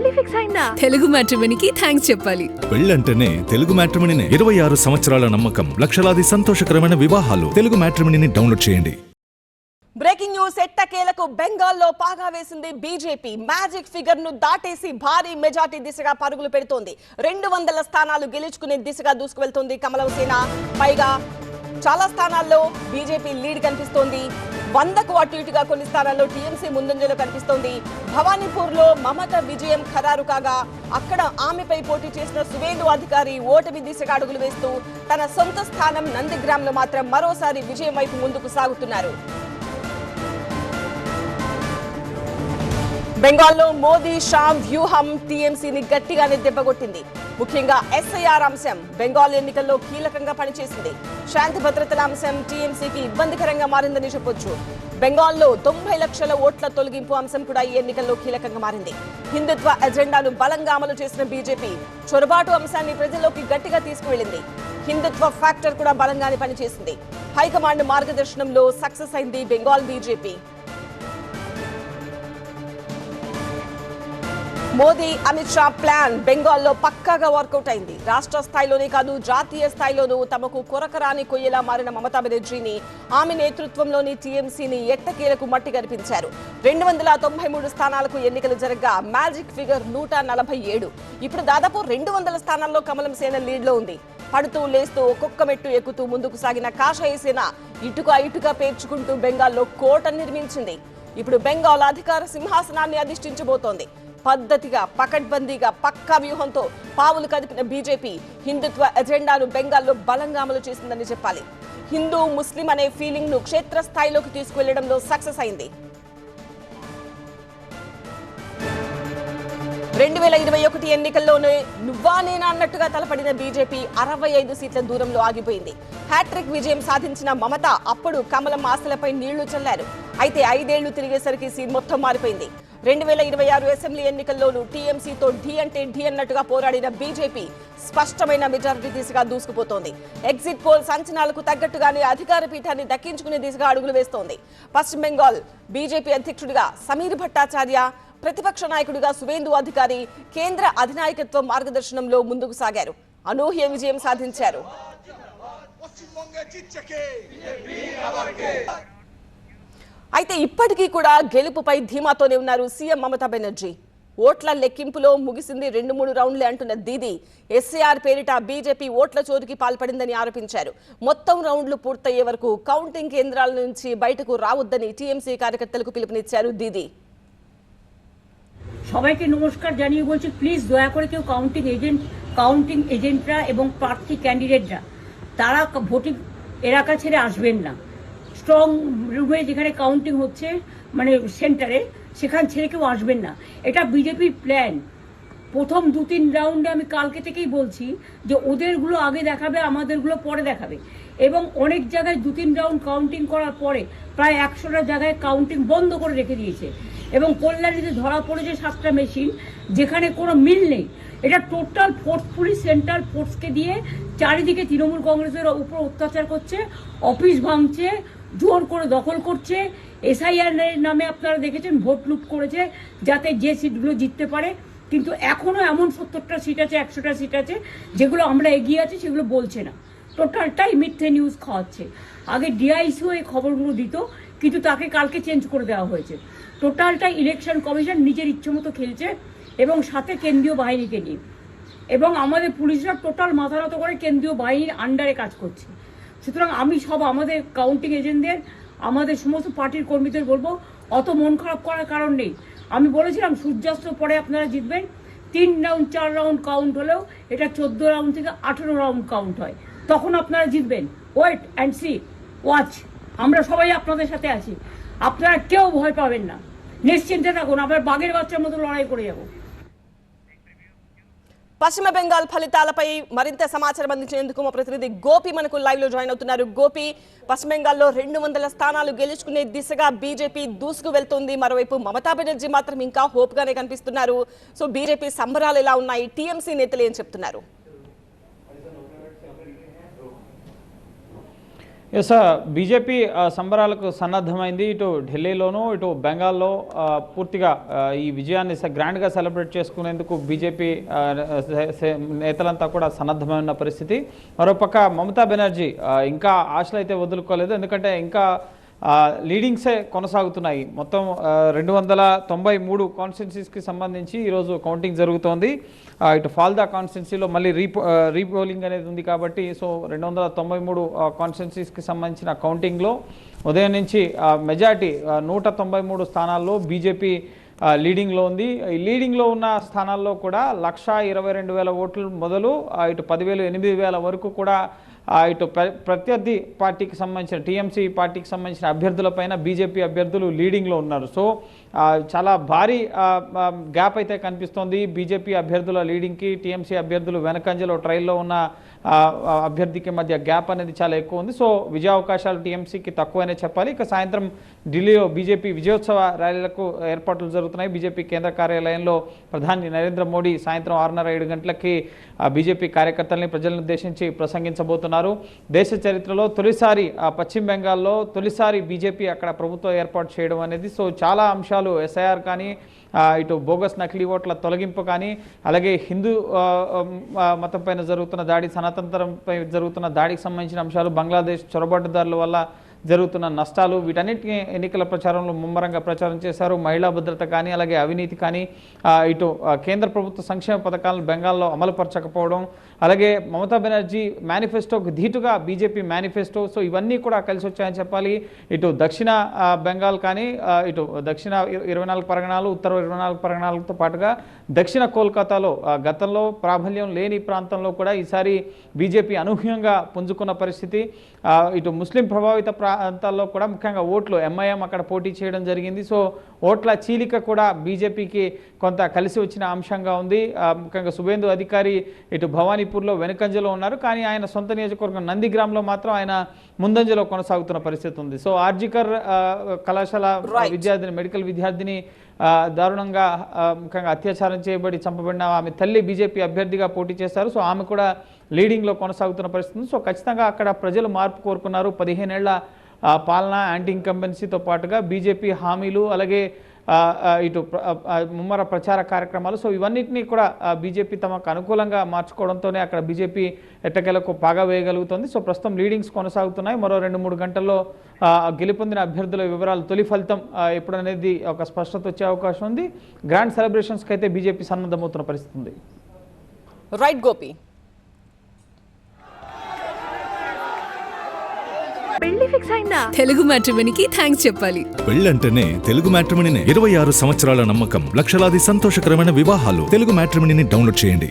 పెళ్లి ఫిక్స్ అయిందా? తెలుగు మ్యాట్రిమోనీకి థాంక్స్ చెప్పాలి. పెళ్ళంటేనే తెలుగు మ్యాట్రిమోనీనే. 26 సంవత్సరాల నమ్మకం, లక్షలాది సంతోషకరమైన వివాహాలు. తెలుగు మ్యాట్రిమోనీని డౌన్లోడ్ చేయండి. Breaking news. ఎట్టకేలకు బెంగాల్లో పాగా వేసింది బీజేపీ. మ్యాజిక్ ఫిగర్ ను దాటేసి భారీ మెజార్టీ దిశగా పరుగులు పెడుతోంది. 200 స్థానాలు గెలుచుకునే దిశగా దూసుకువెళ్తోంది కమలం సేన. పైగా చాలా స్థానాల్లో బీజేపీ లీడ్ కనిపిస్తోంది. 100కు అటు ఇటుగా కొన్ని స్థానాల్లో టీఎంసీ ముందంజలో కనిపిస్తోంది. భవానీపూర్ లో మమత విజయం ఖరారు కాగా అక్కడ ఆమెపై పోటీ చేసిన సువేందు అధికారి ఓటమి దిశగా అడుగులు వేస్తూ తన సొంత స్థానం నందిగ్రామ్లో మాత్రం మరోసారి విజయం వైపు ముందుకు సాగుతున్నారు. బెంగాల్లో మోదీ షా వ్యూహం టీఎంసీని గట్టిగానే దెబ్బకొట్టింది. ముఖ్యంగా ఎస్ఐఆర్ అంశం బెంగాల్ ఎన్నికల్లో కీలకంగా పనిచేసింది. శాంతి భద్రతల అంశం టీఎంసీకి ఇబ్బందికరంగా మారిందని చెప్పొచ్చు. బెంగాల్లో 90 లక్షల ఓట్ల తొలగింపు అంశం కూడా ఈ ఎన్నికల్లో కీలకంగా మారింది. హిందుత్వ ఎజెండాను బలంగా అమలు చేసిన బీజేపీ చొరబాటు అంశాన్ని ప్రజల్లోకి గట్టిగా తీసుకువెళ్లింది. హిందుత్వ ఫ్యాక్టర్ కూడా బలంగానే పనిచేసింది. హైకమాండ్ మార్గదర్శనంలో సక్సెస్ అయింది బెంగాల్ బీజేపీ. మోదీ అమిత్ షా ప్లాన్ బెంగాల్లో పక్కాగా వర్కౌట్ అయింది. రాష్ట్ర స్థాయిలోనే కాదు జాతీయ స్థాయిలోనూ తమకు కొరకరాని కొయ్యేలా మారిన మమతా బెనర్జీని, ఆమె నేతృత్వంలోని టీఎంసీని ఎట్టకేలకు మట్టి కనిపించారు. 293 స్థానాలకు ఎన్నికలు జరగ్గా మ్యాజిక్ ఫిగర్ 147. ఇప్పుడు దాదాపు 200 స్థానాల్లో కమలం సేన లీడ్ లో ఉంది. పడుతూ లేస్తూ ఒక్కొక్క మెట్టు ఎక్కుతూ ముందుకు సాగిన కాషాయ సేన ఇటుగా పేర్చుకుంటూ బెంగాల్లో కోట నిర్మించింది. ఇప్పుడు బెంగాల్ అధికార సింహాసనాన్ని అధిష్ఠించబోతోంది. పద్ధతిగా, పకడ్బందీగా, పక్కా వ్యూహంతో పావులు కదిపిన బీజేపీ హిందుత్వ ఎజెండాను బెంగాల్లో బలంగా అమలు చేసిందని చెప్పాలి. హిందూ ముస్లిం అనే ఫీలింగ్ ను క్షేత్రస్థాయిలోకి తీసుకువెళ్లడంలో సక్సెస్ అయింది. 2021 ఎన్నికల్లోనే నువ్వా నేనా అన్నట్టుగా తలపడిన బీజేపీ 65 సీట్ల దూరంలో ఆగిపోయింది. హ్యాట్రిక్ విజయం సాధించిన మమత అప్పుడు కమలం ఆశలపై నీళ్లు చల్లారు. అయితే 5 ఏళ్లు తిరిగేసరికి సీన్ మొత్తం మారిపోయింది. 2026 అసెంబ్లీ ఎన్నికల్లోనూ టీఎంసీతో ఢీ అంటే ఢీ అన్నట్టుగా పోరాడిన బీజేపీ స్పష్టమైన మెజారిటీ దిశగా దూసుకుపోతోంది. ఎగ్జిట్ పోల్స్ అంచనాలకు తగ్గట్టుగానే అధికార పీఠాన్ని దక్కించుకునే దిశగా అడుగులు వేస్తోంది. పశ్చిమ బెంగాల్ బీజేపీ అధ్యక్షుడిగా సమీర్ భట్టాచార్య, ప్రతిపక్ష నాయకుడిగా సువేందు అధికారి కేంద్ర అధినాయకత్వం మార్గదర్శనంలో ముందుకు సాగారు. అనూహ్య విజయం సాధించారు. అయితే ఇప్పటికీ కూడా గెలుపుపై ధీమాతోనే ఉన్నారు సీఎం మమతా బెనర్జీ. ఓట్ల లెక్కింపులో ముగిసింది 2-3 రౌండ్లే అంటున్న దీదీ ఎస్ఐఆర్ పేరిట బీజేపీ ఓట్ల చోరుకి పాల్పడిందని ఆరోపించారు. మొత్తం రౌండ్లు పూర్తయ్యే వరకు కౌంటింగ్ కేంద్రాల నుంచి బయటకు రావద్దని టీఎంసీ కార్యకర్తలకు పిలుపునిచ్చారు దీదీ. সবাইকে নমস্কার জানিয়ে বলছি, প্লিজ দয়া করে কেউ কাউন্টিং এজেন্টরা এবং প্রার্থী ক্যান্ডিডেটরা তারা ভোটিং এলাকা ছেড়ে আসবেন না। স্ট্রং রুমে যেখানে কাউন্টিং হচ্ছে মানে সেন্টারে সেখান ছেড়ে কেউ আসবেন না। এটা বিজেপির প্ল্যান। প্রথম 2-3 রাউন্ডে আমি কালকে থেকেই বলছি যে ওদেরগুলো আগে দেখাবে, আমাদেরগুলো পরে দেখাবে। এবং অনেক জায়গায় 2-3 রাউন্ড কাউন্টিং করার পরে প্রায় 100টা জায়গায় কাউন্টিং বন্ধ করে রেখে দিয়েছে। এবং কল্যাণীতে ধরা পড়েছে 7টা মেশিন যেখানে কোনো মিল নেই। এটা টোটাল ফোর্স পুলিশ সেন্ট্রাল ফোর্সকে দিয়ে চারিদিকে তৃণমূল কংগ্রেসের উপর অত্যাচার করছে, অফিস ভাঙছে, জোর করে দখল করছে। এসআইআর নামে আপনারা দেখেছেন ভোট লুট করেছে যাতে যে সিটগুলো জিততে পারে। কিন্তু এখনও এমন 70টা সিট আছে, 100টা সিট আছে যেগুলো আমরা এগিয়ে আছি সেগুলো বলছে না। টোটালটাই মিথ্যে নিউজ খাওয়াচ্ছে। আগে ডিআইসিও এই খবরগুলো দিত কিন্তু তাকে কালকে চেঞ্জ করে দেওয়া হয়েছে। টোটালটা ইলেকশন কমিশন নিজের ইচ্ছে মতো খেলছে এবং সাথে কেন্দ্রীয় বাহিনীকে নিয়ে। এবং আমাদের পুলিশরা টোটাল মাথা নত করে কেন্দ্রীয় বাহিনীর আন্ডারে কাজ করছে। সুতরাং আমি সব আমাদের কাউন্টিং এজেন্টদের, আমাদের সমস্ত পার্টির কর্মীদের বলবো অত মন খারাপ করার কারণ নেই। আমি বলেছিলাম সূর্যাস্তের পরে আপনারা জিতবেন। 3 রাউন্ড 4 রাউন্ড কাউন্ট হলেও এটা 14 রাউন্ড থেকে 18 রাউন্ড কাউন্ট হয়, তখন আপনারা জিতবেন। Wait and see, watch. আমরা সবাই আপনাদের সাথে আছি, আপনারা কেউ ভয় পাবেন না, నిశ్చింతే থাকুন। আমরা বাঘের বাচ্চার మতো লড়াই করে যাব। పశ్చిమ బెంగాల్ ఫలితాలపై మరింత సమాచారం అందించేందుకు మా ప్రతినిధి గోపి మనకు లైవ్ లో జాయిన్ అవుతున్నారు. గోపి, పశ్చిమ బెంగాల్లో 200 స్థానాలు గెలుచుకునే దిశగా బీజేపీ దూసుకు వెళ్తోంది. మరోవైపు మమతా బెనర్జీ మాత్రం ఇంకా హోప్ గానే కనిపిస్తున్నారు. సో బీజేపీ సంబరాలు ఎలా ఉన్నాయి? టీఎంసీ నేతలు ఏం చెప్తున్నారు? ఎస్ బీజేపీ సంబరాలకు సన్నద్ధమైంది. ఇటు ఢిల్లీలోనూ ఇటు బెంగాల్లో పూర్తిగా ఈ విజయాన్ని గ్రాండ్గా సెలబ్రేట్ చేసుకునేందుకు బీజేపీ నేతలంతా కూడా సన్నద్ధమైన పరిస్థితి. మరోపక్క మమతా బెనర్జీ ఇంకా ఆశలు అయితే వదులుకోలేదు, ఎందుకంటే ఇంకా లీడింగ్సే కొనసాగుతున్నాయి. మొత్తం 293 కాన్స్టిట్యున్సీస్కి సంబంధించి ఈరోజు కౌంటింగ్ జరుగుతోంది. ఇటు ఫాల్దా కాన్స్టిట్యున్సీలో మళ్ళీ రీపోలింగ్ అనేది ఉంది కాబట్టి సో 293 కాన్స్టిట్యున్సీస్కి సంబంధించిన కౌంటింగ్లో ఉదయం నుంచి మెజార్టీ 193 స్థానాల్లో బీజేపీ లీడింగ్లో ఉంది. ఈ లీడింగ్లో ఉన్న స్థానాల్లో కూడా 122,000 ఓట్లు మొదలు ఇటు 10,000, 8,000 వరకు కూడా ఇటు ప్రత్యర్థి పార్టీకి సంబంధించిన టీఎంసీ పార్టీకి సంబంధించిన అభ్యర్థులపైన బీజేపీ అభ్యర్థులు లీడింగ్లో ఉన్నారు. సో చాలా భారీ గ్యాప్ అయితే కనిపిస్తోంది బీజేపీ అభ్యర్థుల లీడింగ్కి టీఎంసీ అభ్యర్థులు వెనకంజలో ట్రైల్లో ఉన్న అభ్యర్థికి మధ్య గ్యాప్ అనేది చాలా ఎక్కువ ఉంది. సో విజయావకాశాలు టీఎంసీకి తక్కువనే చెప్పాలి. ఇక సాయంత్రం ఢిల్లీలో బీజేపీ విజయోత్సవ ర్యాలీలకు ఏర్పాట్లు జరుగుతున్నాయి. బీజేపీ కేంద్ర కార్యాలయంలో ప్రధాని నరేంద్ర మోడీ సాయంత్రం 6:30-7 గంటలకి బీజేపీ కార్యకర్తల్ని ప్రజలను ఉద్దేశించి ప్రసంగించబోతున్నారు. దేశ చరిత్రలో తొలిసారి పశ్చిమ బెంగాల్లో తొలిసారి బీజేపీ అక్కడ ప్రభుత్వం ఏర్పాటు చేయడం అనేది సో చాలా అంశాలు ఎస్ఐఆర్ కానీ ఇటు బోగస్ నకిలీ ఓట్ల తొలగింపు కానీ అలాగే హిందూ మతం పైన జరుగుతున్న దాడి, సనాతనపై జరుగుతున్న దాడికి సంబంధించిన అంశాలు, బంగ్లాదేశ్ చొరబాటుదారుల వల్ల జరుగుతున్న నష్టాలు, వీటన్నిటిని ఎన్నికల ప్రచారంలో ముమ్మరంగా ప్రచారం చేశారు. మహిళా భద్రత కానీ అలాగే అవినీతి కానీ ఇటు కేంద్ర ప్రభుత్వ సంక్షేమ పథకాలను బెంగాల్లో అమలుపరచకపోవడం, అలాగే మమతా బెనర్జీ మేనిఫెస్టోకి ధీటుగా బీజేపీ మేనిఫెస్టో, సో ఇవన్నీ కూడా కలిసి వచ్చాయని చెప్పాలి. ఇటు దక్షిణ బెంగాల్ కానీ ఇటు దక్షిణ 24 పరగణాలు, ఉత్తర 24 పరగణాలతో పాటుగా దక్షిణ కోల్కతాలో గతంలో ప్రాబల్యం లేని ప్రాంతంలో కూడా ఈసారి బీజేపీ అనూహ్యంగా పుంజుకున్న పరిస్థితి. ఇటు ముస్లిం ప్రభావిత ప్రాంతాల్లో కూడా ముఖ్యంగా ఓట్లు ఎంఐఎం అక్కడ పోటీ చేయడం జరిగింది. సో ఓట్ల చీలిక కూడా బీజేపీకి కొంత కలిసి వచ్చిన అంశంగా ఉంది. ముఖ్యంగా సుబేందు అధికారి ఇటు భవానీపూర్లో వెనుకంజలో ఉన్నారు, కానీ ఆయన సొంత నియోజకవర్గం నందిగ్రామ్లో మాత్రం ఆయన ముందంజలో కొనసాగుతున్న పరిస్థితి ఉంది. సో ఆర్జికర్ కళాశాల విద్యార్థిని, మెడికల్ విద్యార్థిని దారుణంగా ముఖ్యంగా అత్యాచారం చేయబడి చంపబడిన ఆమె తల్లి బీజేపీ అభ్యర్థిగా పోటీ చేశారు. సో ఆమె కూడా లీడింగ్లో కొనసాగుతున్న పరిస్థితి. సో ఖచ్చితంగా అక్కడ ప్రజలు మార్పు కోరుకున్నారు. 15 ఏళ్ల పాలన, యాంటీ ఇన్కంబెన్సీతో పాటుగా బీజేపీ హామీలు, అలాగే ఇటు ముమ్మర ప్రచార కార్యక్రమాలు, సో ఇవన్నిటినీ కూడా బీజేపీ తమకు అనుకూలంగా మార్చుకోవడంతోనే అక్కడ బీజేపీ ఎట్టకేలకు పాగా వేయగలుగుతుంది. సో ప్రస్తుతం లీడింగ్స్ కొనసాగుతున్నాయి. మరో 2-3 గంటల్లో గెలుపొందిన అభ్యర్థుల వివరాలు, తొలి ఫలితం ఎప్పుడనేది ఒక స్పష్టత వచ్చే అవకాశం ఉంది. గ్రాండ్ సెలబ్రేషన్స్కి అయితే బీజేపీ సన్నద్ధమవుతున్న పరిస్థితి ఉంది. రైట్ గోపి. పెళ్లి ఫిక్స్ అయిందా? తెలుగు మ్యాట్రిమోనీకి థ్యాంక్స్ చెప్పాలి. పెళ్ళంటేనే తెలుగు మ్యాట్రిమోనీనే. 26 సంవత్సరాల నమ్మకం, లక్షలాది సంతోషకరమైన వివాహాలు. తెలుగు మ్యాట్రిమోనీని డౌన్లోడ్ చేయండి.